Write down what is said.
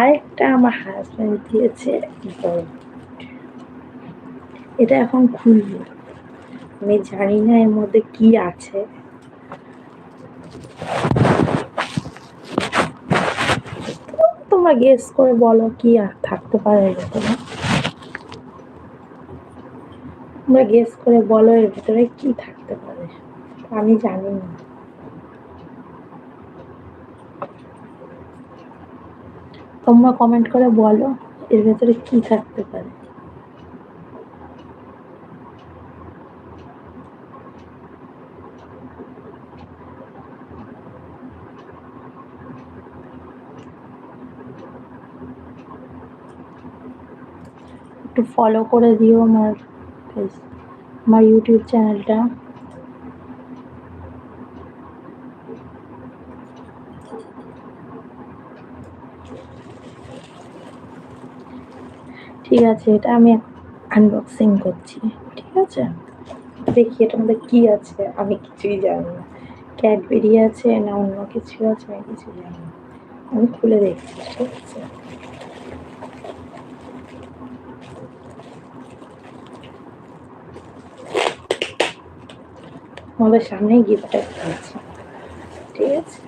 আরেকটা আমার হাজবেন্ড দিয়েছে বড়। এটা এখন খুলবো, আমি জানি না এর মধ্যে কি আছে। তোমরা গেস করে বলো কি আর থাকতে পারে এর ভেতরে। তোমরা গেস করে বলো এর ভেতরে কি থাকতে পারে, আমি জানি না। তোমরা কমেন্ট করে বলো এর ভেতরে কি থাকতে পারে। একটু ফলো করে দিও আমার আমার ইউটিউব চ্যানেলটা। ঠিক আছে, এটা আমি আনবক্সিং করছি। ঠিক আছে, দেখি এটার মধ্যে কি আছে, আমি কিছুই জানি না। ক্যাডবেরি আছে না অন্য কিছু আছে আমি কিছু জানি না। আমি খুলে দেখছি। ঠিক আছে, আমাদের সামনেই গিফটটা আছে। ঠিক আছে।